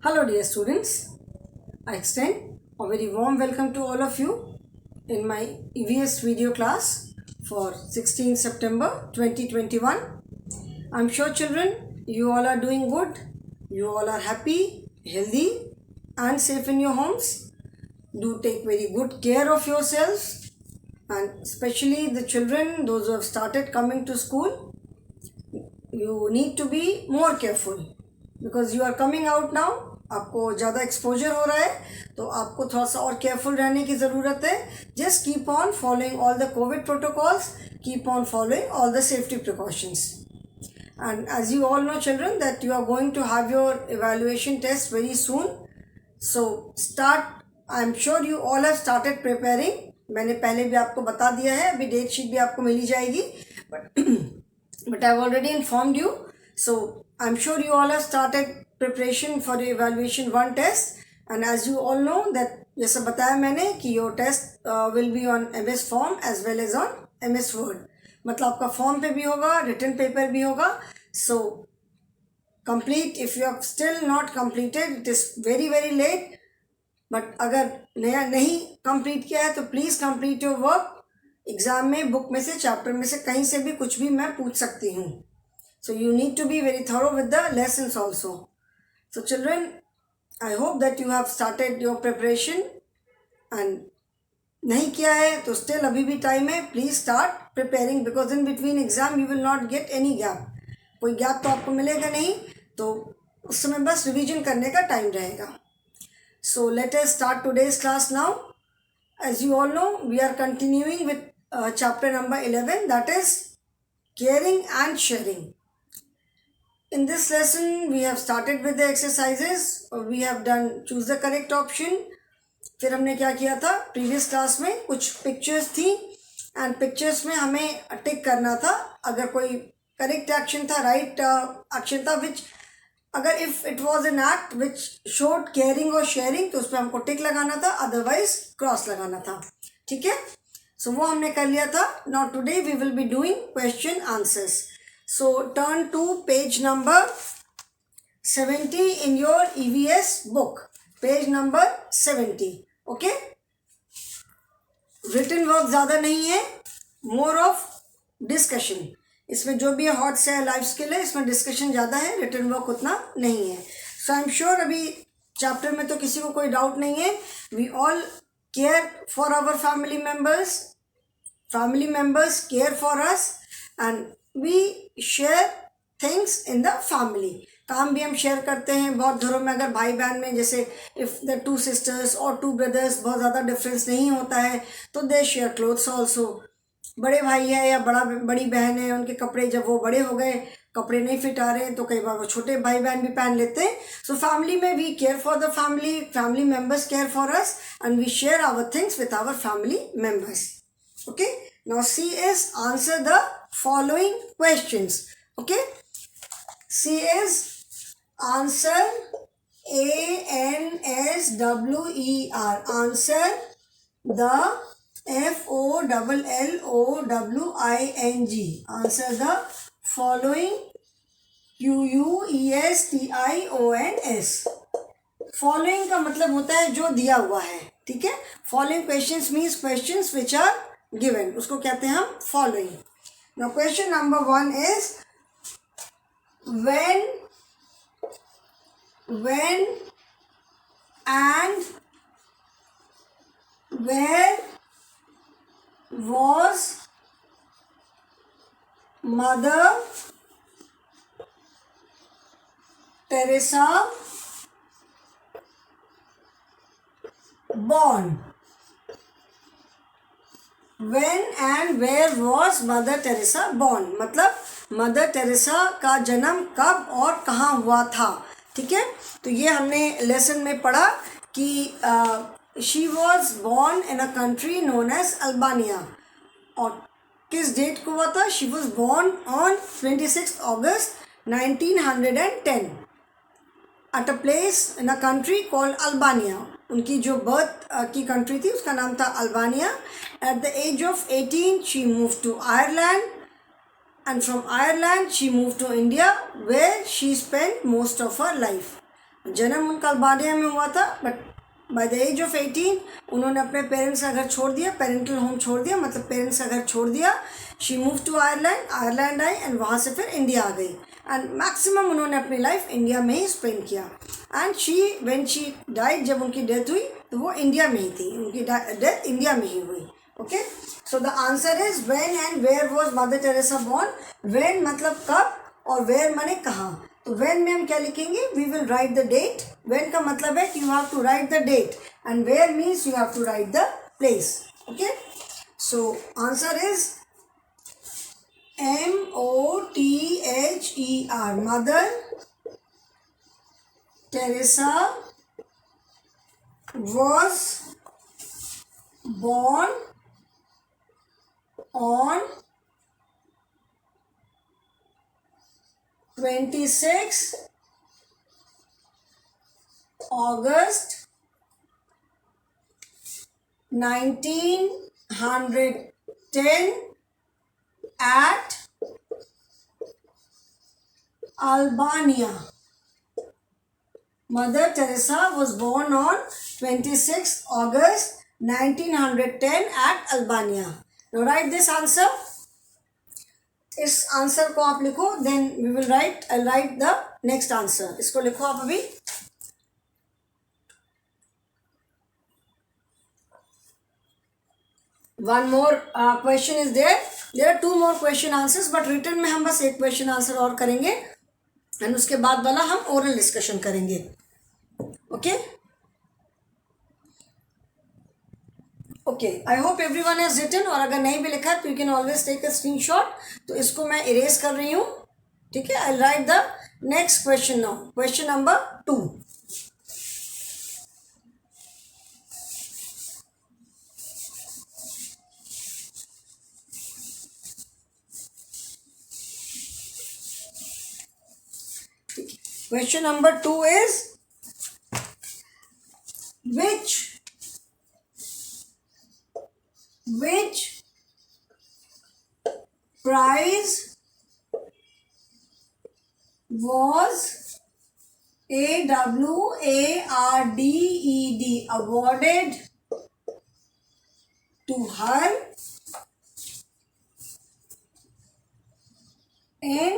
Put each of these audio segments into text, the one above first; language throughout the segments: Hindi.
Hello dear students, I extend a very warm welcome to all of you in my EVS video class for 16 September 2021. I'm sure children, you all are doing good, you all are happy, healthy and safe in your homes. Do take very good care of yourselves, and especially the children, those who have started coming to school, you need to be more careful because you are coming out now. आपको ज़्यादा एक्सपोजर हो रहा है तो आपको थोड़ा सा और केयरफुल रहने की ज़रूरत है. Just keep on following all the Covid protocols, keep on following all the safety precautions. And as you all know children that you are going to have your evaluation test very soon. So start, I am sure you all have started preparing. मैंने पहले भी आपको बता दिया है, अभी डेट शीट भी आपको मिली जाएगी, but I have already informed you. So I'm sure you all have started preparation for the evaluation 1 test. And as you all know that जैसा बताया मैंने कि your test will be on MS form as well as on MS Word. मतलब आपका फॉर्म पे भी होगा, रिटन पेपर भी होगा. So complete, if you have still not completed, it is very very late. But अगर नया नहीं कंप्लीट किया है तो please complete your work. Exam में बुक में से, चैप्टर में से, कहीं से भी कुछ भी मैं पूछ सकती हूँ. So you need to be very thorough with the lessons also. So children, I hope that you have started your preparation. And नहीं किया है तो स्टिल अभी भी टाइम है. Please start preparing because in between exam you will not get any gap. कोई गैप तो आपको मिलेगा नहीं, तो उस समय बस रिवीजन करने का टाइम रहेगा. So let us start today's class now. As you all know we are continuing with chapter number 11, that is caring and sharing. In this lesson we have started with the exercises. We have done choose the correct option. फिर हमने क्या किया था, प्रीवियस क्लास में कुछ पिक्चर्स थी एंड पिक्चर्स में हमें टिक करना था अगर कोई करेक्ट एक्शन था, राइट एक्शन था, विच अगर if it was an act which showed caring और शेयरिंग तो उस पर हमको टिक लगाना था, अदरवाइज क्रॉस लगाना था. ठीक है, सो वो हमने कर लिया था. Now today we will be doing question answers. So turn to page number 70 in your EVS book. Page number 70. Okay, written work ज़्यादा नहीं है, मोर ऑफ डिस्कशन. इसमें जो भी हॉट से है, लाइफ स्किल है, इसमें डिस्कशन ज़्यादा है, रिटन वर्क उतना नहीं है. सो आई एम श्योर अभी चैप्टर में तो किसी को कोई डाउट नहीं है. We all care for our family members care for us and we share things in the family. काम भी हम शेयर करते हैं. बहुत घरों में अगर भाई बहन में, जैसे इफ़ द 2 sisters और 2 brothers, बहुत ज़्यादा डिफरेंस नहीं होता है तो दे शेयर क्लोथ्स ऑल्सो. बड़े भाई है या बड़ी बहन है, उनके कपड़े जब वो बड़े हो गए, कपड़े नहीं फिट आ रहे तो कई बार वो छोटे भाई बहन भी पहन लेते हैं. सो फैमिली में we care for the family members care for us and we share our things with our family members. Okay, now see is answer the following questions. Okay, see is answer ANSWER. Answer the FOLLOWING. Answer the following QUESTIONS. Following का मतलब होता है जो दिया हुआ है. ठीक है, Following questions means questions which are given. उसको कहते हैं हम following. Now question number 1 is when and where was Mother Teresa born? When and where was Mother Teresa born? मतलब मदर टेरेसा का जन्म कब और कहाँ हुआ था. ठीक है, तो ये हमने लेसन में पढ़ा कि she was born in a country known as Albania. और किस डेट को हुआ था? She was born on 26 August 1910 at a place in a country called Albania. उनकी जो बर्थ की कंट्री थी उसका नाम था Albania. At the age of 18 she move to Ireland and from Ireland she moved to India where she spent most of her life. जन्म उनका अल्बानिया में हुआ था, but by the age of 18 उन्होंने अपने पेरेंट्स का घर छोड़ दिया, पेरेंटल होम छोड़ दिया, मतलब पेरेंट्स का घर छोड़ दिया. She move to Ireland, Ireland I and वहाँ से फिर इंडिया आ गई. एंड मैक्सिमम उन्होंने अपनी लाइफ इंडिया में ही स्पेंड किया. एंड व्हेन शी डाइड, जब उनकी डेथ हुई तो वो इंडिया में ही थी, उनकी डेथ इंडिया में ही हुई. Okay, so the answer is when and where was Mother Teresa born. When मतलब कब और वेयर माने कहाँ. तो व्हेन में हम क्या लिखेंगे, we will write the date. When का मतलब है कि you have to write the date and where means you have to write the place. Okay, so answer is MOTHER. Mother Teresa was born on 26 August 1910 at Albania. Mother Teresa was born on 26 August 1910 at Albania. Now write this answer. इस आंसर को आप लिखो, then we will write. I'll write the next answer. इसको लिखो आप अभी. One more question is there. There are two more question answers, but written में हम बस एक question answer और करेंगे and उसके बाद वाला हम oral discussion करेंगे. Okay? Okay, I hope everyone has written. और अगर नहीं भी लिखा तो you can always take a screenshot. तो इसको मैं erase कर रही हूँ. ठीक है, I'll write the next question now. Question number 2. Question number 2 is which prize was awarded to her in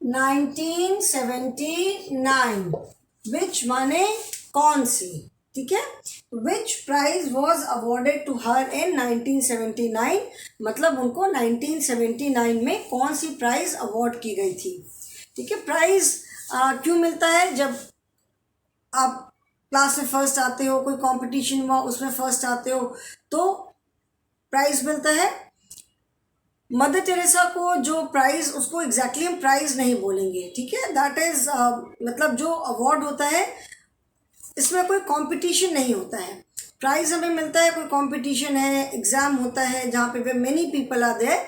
1979. Which माने कौन सी. ठीक है, which prize was awarded to her in 1979, मतलब उनको 1979 में कौन सी प्राइज अवार्ड की गई थी. ठीक है, प्राइज क्यों मिलता है. जब आप क्लास में फर्स्ट आते हो, कोई कंपटीशन हुआ उसमें फर्स्ट आते हो तो प्राइज मिलता है. मदर टेरेसा को जो प्राइज, उसको एग्जैक्टली हम प्राइज नहीं बोलेंगे. ठीक है, दैट इज मतलब जो अवार्ड होता है इसमें कोई कंपटीशन नहीं होता है. प्राइज हमें मिलता है, कोई कंपटीशन है, एग्जाम होता है जहाँ पे मेनी पीपल आर देयर.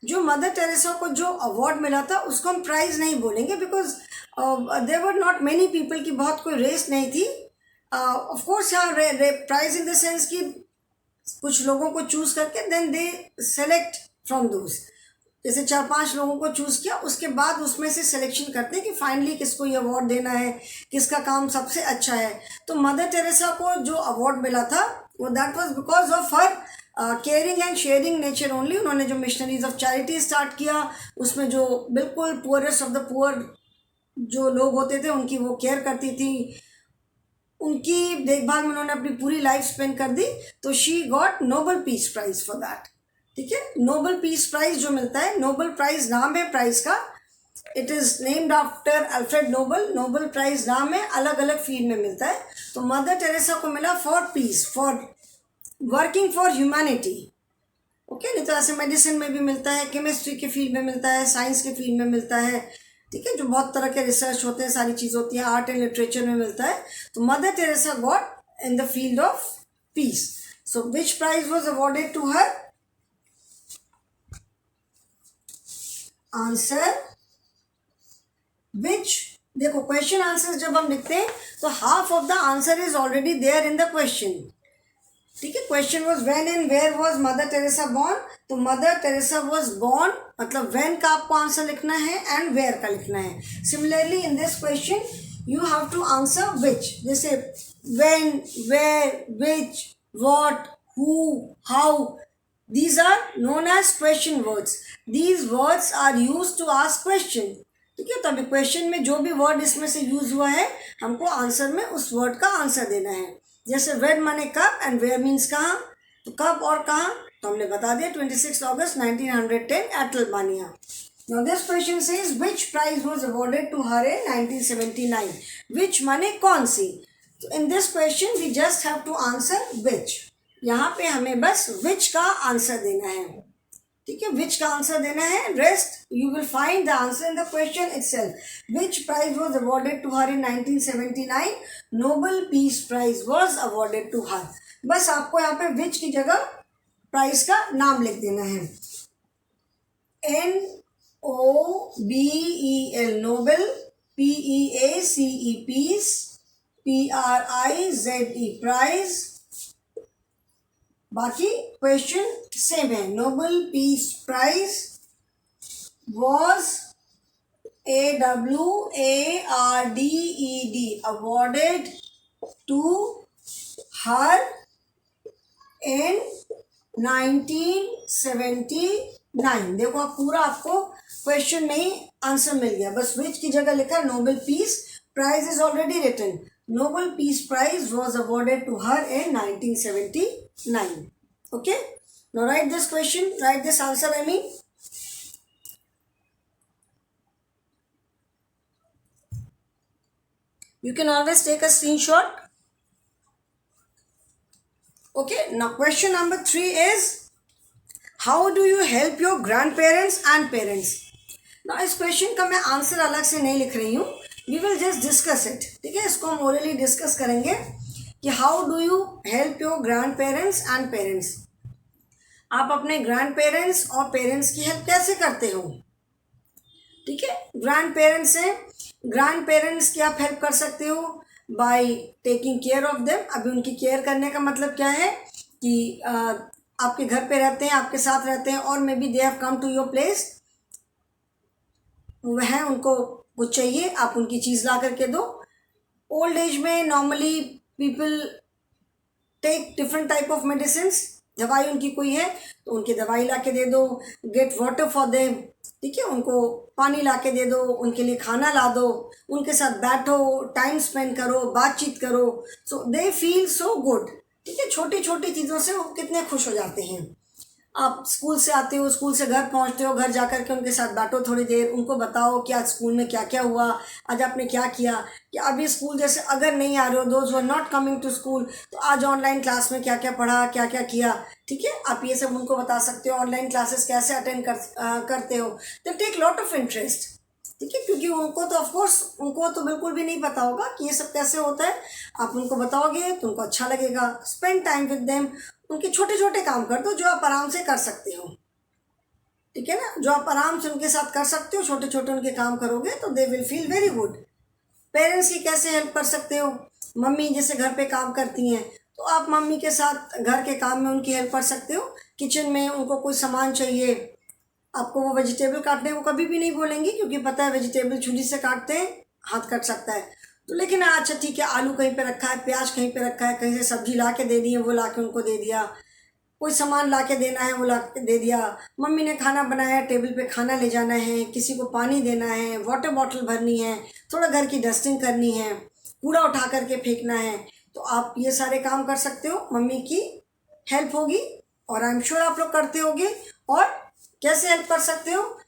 जो मदर टेरेसा को जो अवार्ड मिला था उसको हम प्राइज नहीं बोलेंगे, because there were not many people की बहुत कोई रेस नहीं थी. ऑफ कोर्स यहाँ प्राइज इन द सेंस कि कुछ लोगों को चूज करके then they select from those. जैसे 4-5 लोगों को चूज़ किया, उसके बाद उसमें से सिलेक्शन करते हैं कि फाइनली किसको ये अवार्ड देना है, किसका काम सबसे अच्छा है. तो मदर टेरेसा को जो अवार्ड मिला था वो that was because of her caring and sharing nature only. उन्होंने जो मिशनरीज ऑफ चैरिटी स्टार्ट किया, उसमें जो बिल्कुल पुअरेस्ट ऑफ द पुअर जो लोग होते थे उनकी वो केयर करती थी, उनकी देखभाल में उन्होंने अपनी पूरी लाइफ स्पेंड कर दी. तो she got Nobel peace prize for that. ठीक है, नोबल पीस प्राइज जो मिलता है, नोबल प्राइज नाम है प्राइज का. It is named after Alfred Nobel. Nobel prize नाम है, अलग अलग फील्ड में मिलता है. तो मदर टेरेसा को मिला for piece, for working for humanity. Okay, नहीं तो ऐसे मेडिसिन में भी मिलता है, केमिस्ट्री के फील्ड में मिलता है, साइंस के फील्ड में मिलता है. ठीक है, जो बहुत तरह के रिसर्च होते हैं, सारी चीज़ होती है, आर्ट एंड लिटरेचर में मिलता है. तो Mother Teresa got in the field of peace. So which prize was awarded to her. Answer which. देखो, क्वेश्चन आंसर जब हम लिखते हैं तो half of the answer is already there in the question. ठीक है, question was when and where was Mother Teresa born, तो मदर टेरेसा वॉज बॉर्न मतलब व्हेन का आपको आंसर लिखना है एंड वेयर का लिखना है. Similarly in this question you have to answer which, जैसे when, where, which, what, who, how, these are known as question words. These words are used to ask question. ठीक है, तो अभी क्वेश्चन में जो भी वर्ड इसमें से यूज हुआ है हमको आंसर में उस वर्ड का आंसर देना है. जैसे वेन माने कब एंड वेयर मीन्स कहाँ, तो कब और कहाँ तो हमने बता दिया 26 August 1910 at Albania. Now this question says which prize was awarded to her in 1979. Which माने कौन सी. तो in this question we just have to answer which. यहाँ पे हमें बस which का आंसर देना है. ठीक है, which का आंसर देना है, rest you will find the answer in the question itself. Which prize was awarded to her in 1979? Nobel Peace Prize was awarded to her. बस आपको यहाँ पे which की जगह प्राइज का नाम लिख देना है. NOBEL Nobel, PEACE Peace, PRIZE Prize. बाकी क्वेश्चन सेम है. Nobel peace prize was AWARDED awarded to her in 1979. देखो आप पूरा आपको क्वेश्चन में ही आंसर मिल गया. बस विच की जगह लिखा Nobel peace prize is already written. Nobel Peace Prize was awarded to her in 1979. Okay? Now write this question, write this answer I mean. You can always take a screenshot. Okay, now question number 3 is how do you help your grandparents and parents? Now इस क्वेश्चन का मैं आंसर अलग से नहीं लिख रही हूँ. We will just discuss it. ठीक है, इसको हम ओरली डिस्कस करेंगे कि how do you help your grandparents and parents. आप अपने ग्रैंड पेरेंट्स और पेरेंट्स की हेल्प कैसे करते हो. ठीक है, ग्रैंड पेरेंट्स हैं, ग्रैंड पेरेंट्स की आप हेल्प कर सकते हो by taking care of them. अभी उनकी केयर करने का मतलब क्या है कि आपके घर पे रहते हैं, आपके साथ रहते हैं और maybe they have come to your place. वह उनको कुछ चाहिए, आप उनकी चीज़ ला करके दो. ओल्ड एज में normally people take different type of medicine. दवाई उनकी कोई है तो उनकी दवाई ला के दे दो. Get water for them. ठीक है, उनको पानी ला के दे दो, उनके लिए खाना ला दो, उनके साथ बैठो, टाइम स्पेंड करो, बातचीत करो. सो दे फील सो गुड. ठीक है, छोटी छोटी चीज़ों से वो कितने खुश हो जाते हैं. आप स्कूल से आते हो, स्कूल से घर पहुंचते हो, घर जा कर के उनके साथ बैठो थोड़ी देर, उनको बताओ कि आज स्कूल में क्या क्या हुआ, आज आपने क्या किया. कि अभी स्कूल जैसे अगर नहीं आ रहे हो, those who are not coming to school, तो आज ऑनलाइन क्लास में क्या क्या पढ़ा, क्या क्या किया. ठीक है, आप ये सब उनको बता सकते हो. ऑनलाइन क्लासेस कैसे अटेंड करते हो. They take lot of interest. ठीक है, क्योंकि उनको तो ऑफकोर्स उनको तो बिल्कुल भी नहीं पता होगा कि ये सब कैसे होता है. आप उनको बताओगे तो उनको अच्छा लगेगा. Spend time with them. उनके छोटे छोटे काम कर दो जो आप आराम से कर सकते हो. ठीक है ना, जो आप आराम से उनके साथ कर सकते हो, छोटे छोटे उनके काम करोगे तो they will feel very good. Parents की कैसे हेल्प कर सकते हो. मम्मी जैसे घर पे काम करती हैं तो आप मम्मी के साथ घर के काम में उनकी हेल्प कर सकते हो. किचन में उनको कोई सामान चाहिए, आपको वो वेजिटेबल काटने वो कभी भी नहीं बोलेंगी क्योंकि पता है वेजिटेबल छुरी से काटते हैं हाथ कट सकता है. तो लेकिन अच्छा ठीक है, आलू कहीं पे रखा है, प्याज कहीं पे रखा है, कहीं से सब्जी ला के दे दी है, वो ला के उनको दे दिया. कोई सामान ला के देना है वो ला के दे दिया. मम्मी ने खाना बनाया, टेबल पे खाना ले जाना है, किसी को पानी देना है, वाटर बॉटल भरनी है, थोड़ा घर की डस्टिंग करनी है, कूड़ा उठा करके फेंकना है. तो आप ये सारे काम कर सकते हो. मम्मी की हेल्प होगी और आई एम श्योर आप लोग करते होगे. और कैसे हेल्प कर सकते हो,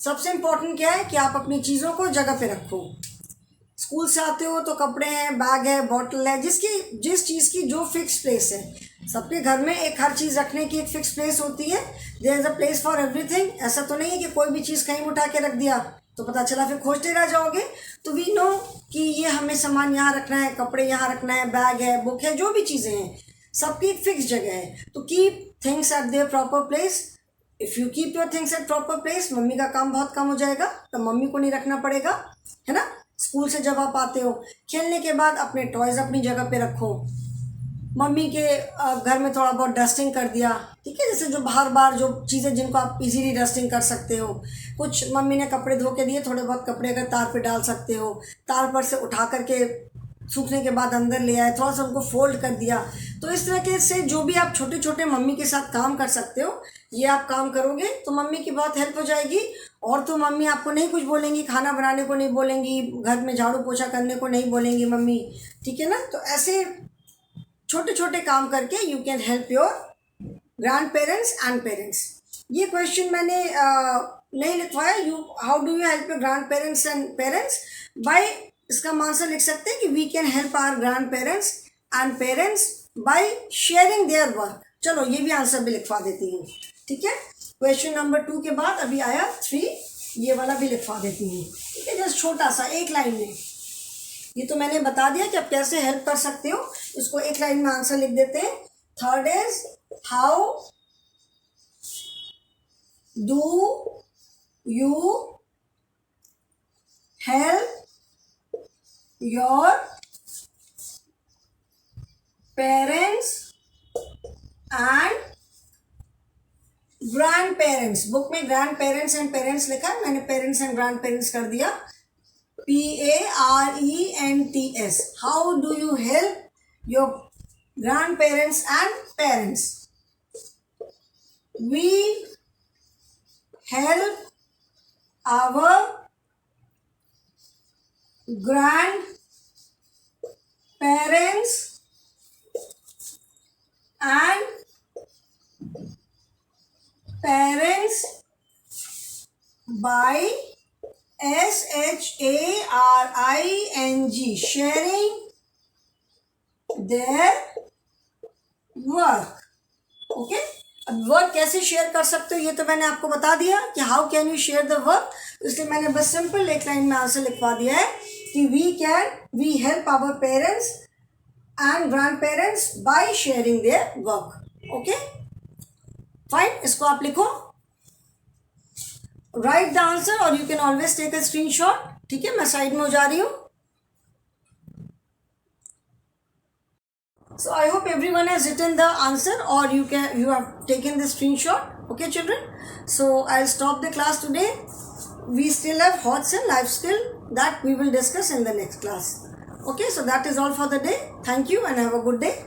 सबसे इम्पोर्टेंट क्या है कि आप अपनी चीज़ों को जगह पे रखो. स्कूल से आते हो तो कपड़े हैं, बैग है, बॉटल है, जिस चीज़ की जो फिक्स प्लेस है. सबके घर में एक हर चीज़ रखने की एक फिक्स प्लेस होती है. There is a place for everything. ऐसा तो नहीं है कि कोई भी चीज़ कहीं उठा के रख दिया तो पता चला फिर खोजते रह जाओगे. तो वी नो कि ये हमें सामान यहाँ रखना है, कपड़े यहाँ रखना है, बैग है, बुक है, जो भी चीज़ें हैं सबकी एक फिक्स जगह है. तो keep things at there proper place. If you keep your things at proper place, mummy का काम बहुत कम हो जाएगा. तो मम्मी को नहीं रखना पड़ेगा, है ना. स्कूल से जब आप आते हो, खेलने के बाद अपने टॉयज़ अपनी जगह पे रखो. मम्मी के घर में थोड़ा बहुत डस्टिंग कर दिया, ठीक है, जैसे जो बाहर बाहर जो चीज़ें जिनको आप इजीली डस्टिंग कर सकते हो। कुछ मम्मी ने कपड़े धो के दिए, थोड़े बहुत कपड़े अगर तार पे डाल सकते हो, तार पर से उठा करके सूखने के बाद अंदर ले आए, थोड़ा सा उनको फोल्ड कर दिया। तो इस तरह के से जो भी आप छोटे छोटे मम्मी के साथ काम कर सकते हो, ये आप काम करोगे तो मम्मी की बहुत हेल्प हो जाएगी। और तो मम्मी आपको नहीं कुछ बोलेंगी, खाना बनाने को नहीं बोलेंगी, घर में झाड़ू पोछा करने को नहीं बोलेंगी मम्मी, ठीक है ना। तो ऐसे छोटे छोटे काम करके you can help your grandparents and parents. ये क्वेश्चन मैंने नहीं लिखवाया, you how do you help your grandparents and parents by, इसका आंसर लिख सकते हैं कि we can help our grandparents and parents by sharing their work. चलो ये भी आंसर भी लिखवा देती हूँ, ठीक है। क्वेश्चन नंबर 2 के बाद अभी आया 3, ये वाला भी लिखवा देती हूँ, ठीक है, जस्ट छोटा सा एक लाइन में। ये तो मैंने बता दिया कि आप कैसे हेल्प कर सकते हो, इसको एक लाइन में आंसर लिख देते हैं। Third is how do you help your parents and grand parents. Book में ग्रैंड पेरेंट्स एंड पेरेंट्स लिखा है, मैंने पेरेंट्स एंड ग्रैंड पेरेंट्स कर दिया, PARENTS। How do you help your grandparents and parents? We help our grandparents and parents by SHARING, sharing their work। Okay, अब वर्क कैसे शेयर कर सकते हो ये तो मैंने आपको बता दिया कि how can you share the work, इसलिए मैंने बस सिंपल एक लाइन में आंसर लिखवा दिया है कि we help our parents and grandparents by sharing their work. Okay fine, इसको आप लिखो, राइट द आंसर और you can always take a screenshot, ठीक है। मैं साइड में हो जा रही हूँ। So I hope everyone has written the answer or you have taken the screenshot. Okay children, so I'll stop the class today. We still have HOTS and life skill that we will discuss in the next class. Okay, so that is all for the day. Thank you and have a good day.